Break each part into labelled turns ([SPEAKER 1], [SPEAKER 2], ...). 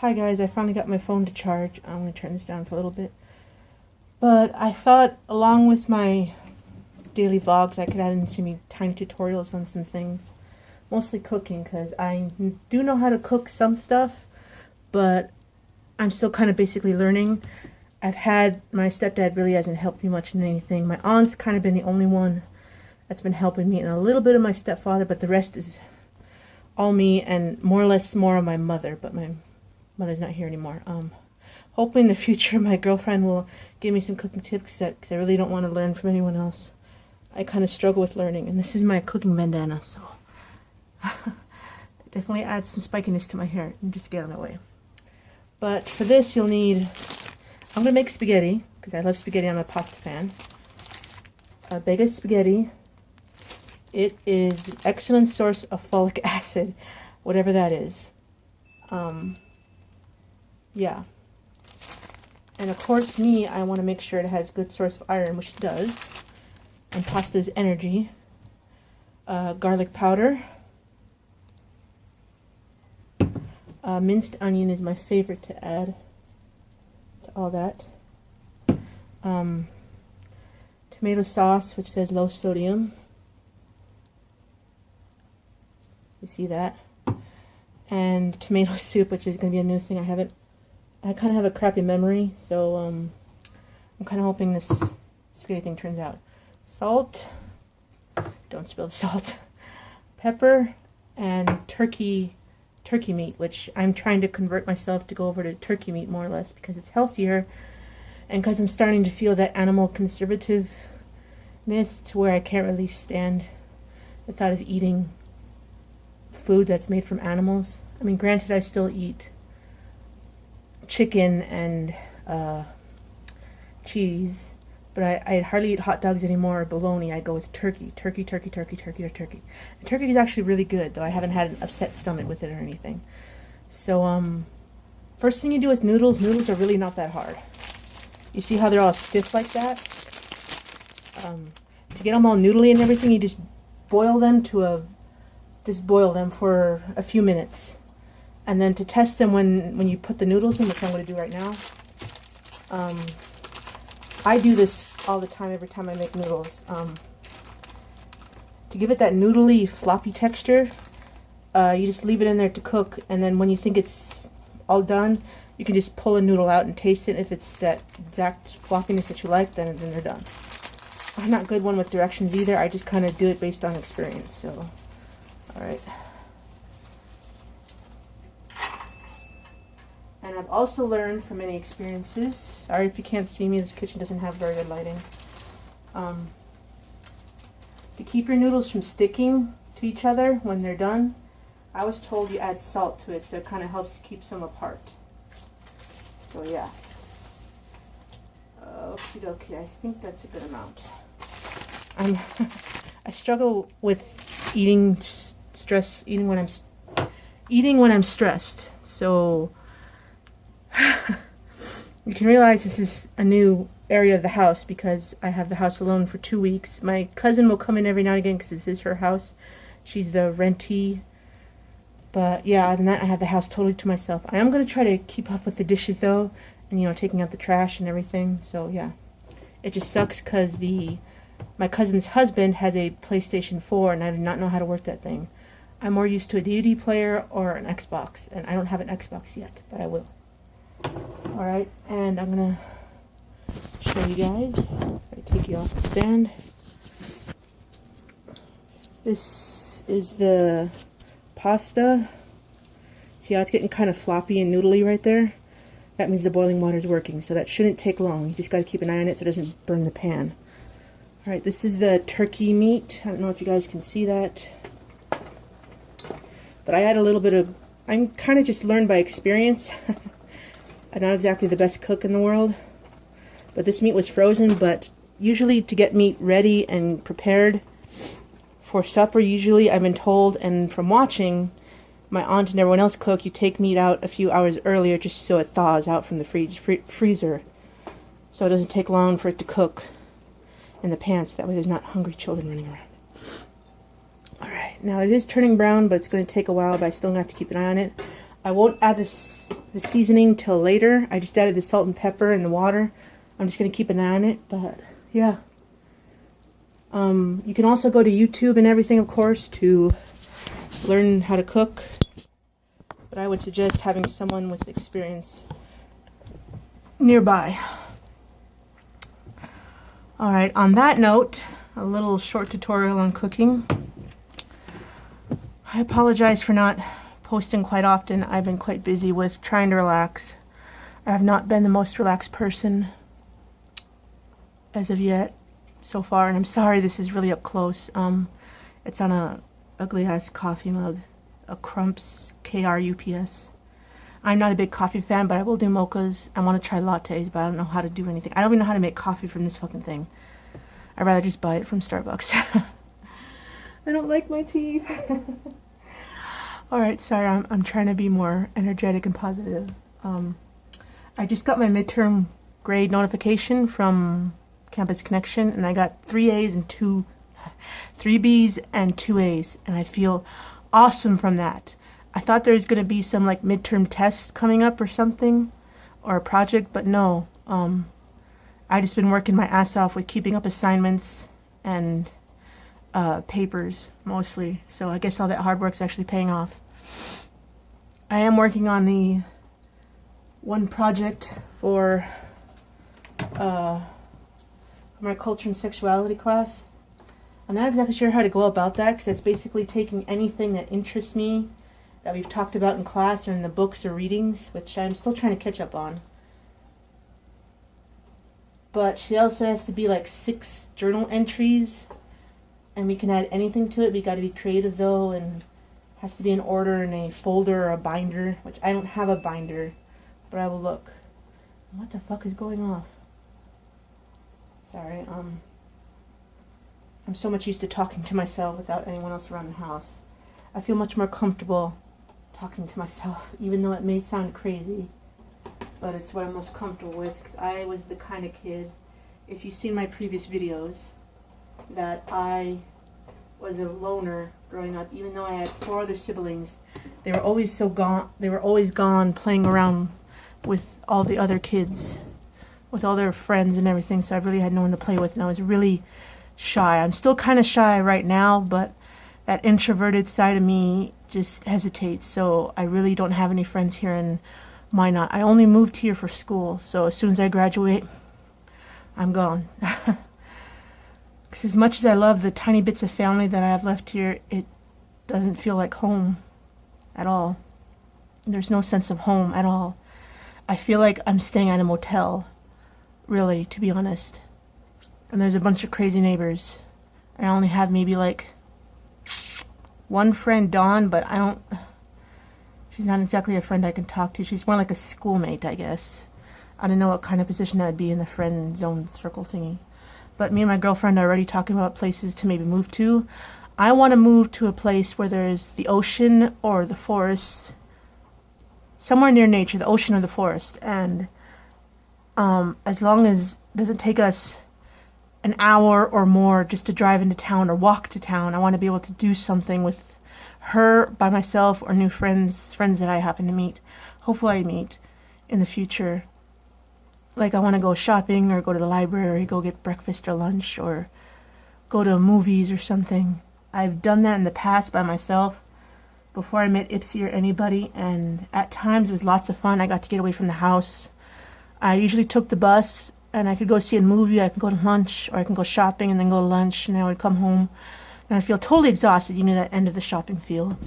[SPEAKER 1] Hi guys, I finally got my phone to charge. I'm going to turn this down for a little bit. But I thought along with my daily vlogs I could add in some tiny tutorials on some things. Mostly cooking, because I do know how to cook some stuff, but I'm still kind of basically learning. My stepdad really hasn't helped me much in anything. My aunt's kind of been the only one that's been helping me, and a little bit of my stepfather, but the rest is all me, and more or less more of my mother, but my mother's not here anymore. Hoping in the future my girlfriend will give me some cooking tips, because I really don't want to learn from anyone else. I kind of struggle with learning, and this is my cooking bandana, so definitely adds some spikiness to my hair, and just to get out of my way. But for this you'll need, I'm going to make spaghetti, because I love spaghetti. I'm a pasta fan. A bag of spaghetti. It is an excellent source of folic acid, whatever that is. Yeah. And of course, I want to make sure it has good source of iron, which it does. And pasta is energy. Garlic powder. Minced onion is my favorite to add to all that. Tomato sauce, which says low sodium. You see that? And tomato soup, which is going to be a new thing. I kind of have a crappy memory, so I'm kind of hoping this spaghetti thing turns out. Salt. Don't spill the salt. Pepper and turkey meat, which I'm trying to convert myself to go over to turkey meat more or less because it's healthier, and because I'm starting to feel that animal conservativeness to where I can't really stand the thought of eating food that's made from animals. I mean, granted, I still eat chicken and cheese, but I hardly eat hot dogs anymore or bologna. I go with turkey. And turkey is actually really good, though I haven't had an upset stomach with it or anything. So, first thing you do with noodles are really not that hard. You see how they're all stiff like that? To get them all noodly and everything, you just boil them for a few minutes. And then to test them when you put the noodles in, which I'm going to do right now, I do this all the time, every time I make noodles. To give it that noodly, floppy texture, you just leave it in there to cook, and then when you think it's all done, you can just pull a noodle out and taste it. If it's that exact floppiness that you like, then they're done. I'm not good one with directions either. I just kind of do it based on experience, so... Alright. And I've also learned from many experiences, sorry if you can't see me, this kitchen doesn't have very good lighting, to keep your noodles from sticking to each other when they're done, I was told you add salt to it, so it kind of helps keep them apart. So yeah. Okie dokie, I think that's a good amount. I struggle with eating when I'm stressed, so you can realize this is a new area of the house because I have the house alone for 2 weeks. My cousin will come in every now and again because this is her house. She's the rentee. But yeah, other than that, I have the house totally to myself. I am going to try to keep up with the dishes though, and taking out the trash and everything. So yeah, it just sucks because my cousin's husband has a PlayStation 4 and I do not know how to work that thing. I'm more used to a DVD player or an Xbox, and I don't have an Xbox yet, but I will. Alright, and I'm going to show you guys. I take you off the stand. This is the pasta. See how it's getting kind of floppy and noodly right there? That means the boiling water is working, so that shouldn't take long. You just got to keep an eye on it so it doesn't burn the pan. Alright, this is the turkey meat. I don't know if you guys can see that. But I add a little bit of... I'm kind of just learned by experience. I'm not exactly the best cook in the world. But this meat was frozen, but usually to get meat ready and prepared for supper, usually I've been told, and from watching my aunt and everyone else cook, you take meat out a few hours earlier just so it thaws out from the freezer. So it doesn't take long for it to cook in the pan, so that way there's not hungry children running around. Alright, now it is turning brown, but it's going to take a while, but I still have to keep an eye on it. I won't add the seasoning till later. I just added the salt and pepper and the water. I'm just going to keep an eye on it, but yeah. You can also go to YouTube and everything, of course, to learn how to cook. But I would suggest having someone with experience nearby. Alright, on that note, a little short tutorial on cooking. I apologize for not posting quite often. I've been quite busy with trying to relax. I have not been the most relaxed person as of yet so far, and I'm sorry this is really up close. It's on a ugly ass coffee mug, a Crumps KRUPS. I'm not a big coffee fan, but I will do mochas. I want to try lattes, but I don't know how to do anything. I don't even know how to make coffee from this fucking thing. I'd rather just buy it from Starbucks. I don't like my teeth. Alright, sorry, I'm trying to be more energetic and positive. I just got my midterm grade notification from Campus Connection, and I got 3 A's and 3 B's and 2 A's, and I feel awesome from that. I thought there was going to be some like midterm test coming up or something, or a project, but no. I just been working my ass off with keeping up assignments and papers mostly, so I guess all that hard work's actually paying off. I am working on the one project for my culture and sexuality class. I'm not exactly sure how to go about that, because it's basically taking anything that interests me that we've talked about in class or in the books or readings, which I'm still trying to catch up on. But she also has to be like 6 journal entries, and we can add anything to it. We got to be creative though, and has to be in order in a folder or a binder, which I don't have a binder, but I will look. What the fuck is going off? Sorry, I'm so much used to talking to myself without anyone else around the house. I feel much more comfortable talking to myself, even though it may sound crazy, but it's what I'm most comfortable with, because I was the kind of kid, if you've seen my previous videos, that I was a loner growing up. Even though I had 4 other siblings, they were always gone playing around with all the other kids, with all their friends and everything, so I really had no one to play with, and I was really shy. I'm still kind of shy right now, but that introverted side of me just hesitates, so I really don't have any friends here in Minot. I only moved here for school, so as soon as I graduate, I'm gone. Because as much as I love the tiny bits of family that I have left here, it doesn't feel like home at all. There's no sense of home at all. I feel like I'm staying at a motel, really, to be honest. And there's a bunch of crazy neighbors. I only have maybe like one friend, Dawn, but she's not exactly a friend I can talk to. She's more like a schoolmate, I guess. I don't know what kind of position that would be in the friend zone circle thingy. But me and my girlfriend are already talking about places to maybe move to. I want to move to a place where there's the ocean or the forest. Somewhere near nature, the ocean or the forest. And as long as it doesn't take us an hour or more just to drive into town or walk to town, I want to be able to do something with her, by myself, or new friends that I happen to meet. Hopefully I meet in the future. Like I want to go shopping or go to the library, go get breakfast or lunch, or go to movies or something. I've done that in the past by myself before I met Ipsy or anybody, and at times it was lots of fun. I got to get away from the house. I usually took the bus, and I could go see a movie, I could go to lunch, or I can go shopping and then go to lunch, and then I would come home and I'd feel totally exhausted, you know, that end of the shopping feel.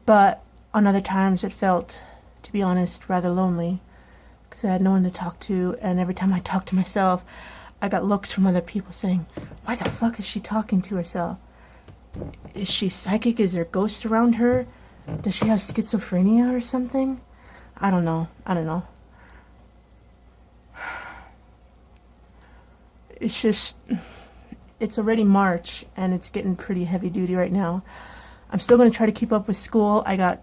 [SPEAKER 1] But on other times it felt, to be honest, rather lonely, because I had no one to talk to, and every time I talked to myself, I got looks from other people saying, why the fuck is she talking to herself? Is she psychic? Is there ghosts around her? Does she have schizophrenia or something? I don't know. It's just, it's already March, and it's getting pretty heavy duty right now. I'm still going to try to keep up with school. I got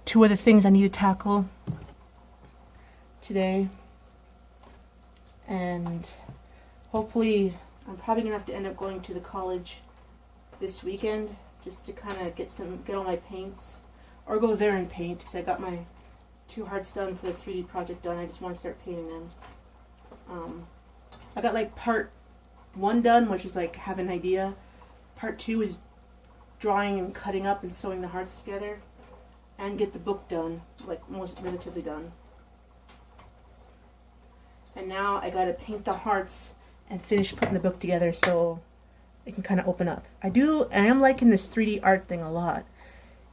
[SPEAKER 1] 2 other things I need to tackle today, and hopefully I'm probably going to have to end up going to the college this weekend just to kind of get all my paints or go there and paint, because I got my 2 hearts done for the 3D project done. I just want to start painting them. I got like part 1 done, which is like have an idea. Part 2 is drawing and cutting up and sewing the hearts together, and get the book done, like most relatively done. And now I gotta paint the hearts and finish putting the book together so it can kind of open up. I am liking this 3D art thing a lot.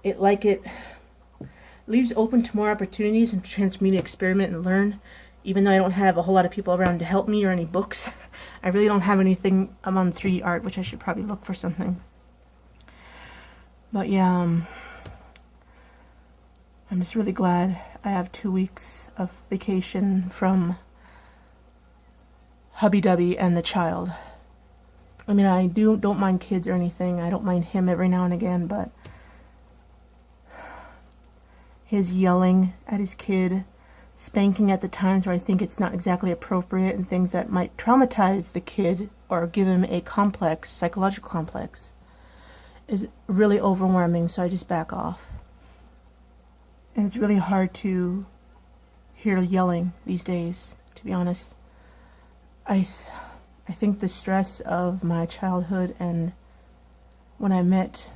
[SPEAKER 1] It leaves open to more opportunities and chance for me to experiment and learn, even though I don't have a whole lot of people around to help me or any books. I really don't have anything on 3D art, which I should probably look for something. But yeah, I'm just really glad I have 2 weeks of vacation from hubby-dubby and the child. I mean, I don't mind kids or anything. I don't mind him every now and again, but his yelling at his kid, spanking at the times where I think it's not exactly appropriate, and things that might traumatize the kid or give him a complex, psychological complex, is really overwhelming, so I just back off. And it's really hard to hear yelling these days, to be honest. I think the stress of my childhood and when I met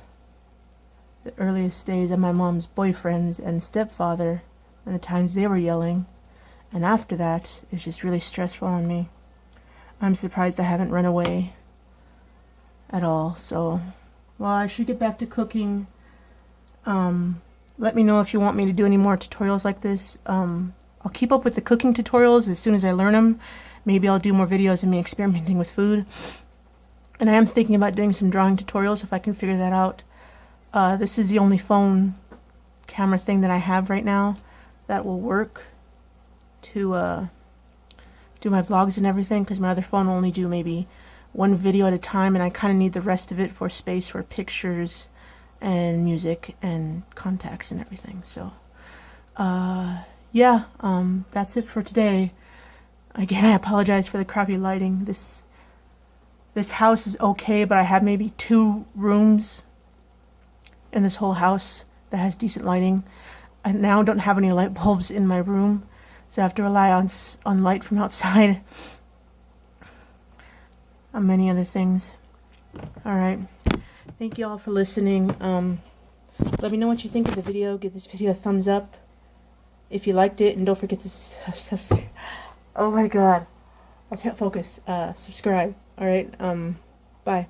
[SPEAKER 1] the earliest days of my mom's boyfriends and stepfather and the times they were yelling, and after that, it's just really stressful on me. I'm surprised I haven't run away at all, so, well, I should get back to cooking. Let me know if you want me to do any more tutorials like this. I'll keep up with the cooking tutorials as soon as I learn them. Maybe I'll do more videos of me experimenting with food. And I am thinking about doing some drawing tutorials if I can figure that out. This is the only phone camera thing that I have right now that will work to do my vlogs and everything, because my other phone will only do maybe 1 video at a time, and I kind of need the rest of it for space for pictures and music and contacts and everything. So yeah, that's it for today. Again, I apologize for the crappy lighting. This house is okay, but I have maybe 2 rooms in this whole house that has decent lighting. I now don't have any light bulbs in my room, so I have to rely on light from outside. On many other things. Alright. Thank you all for listening. Let me know what you think of the video. Give this video a thumbs up if you liked it, and don't forget to oh my god, I can't focus. Subscribe. Alright, bye.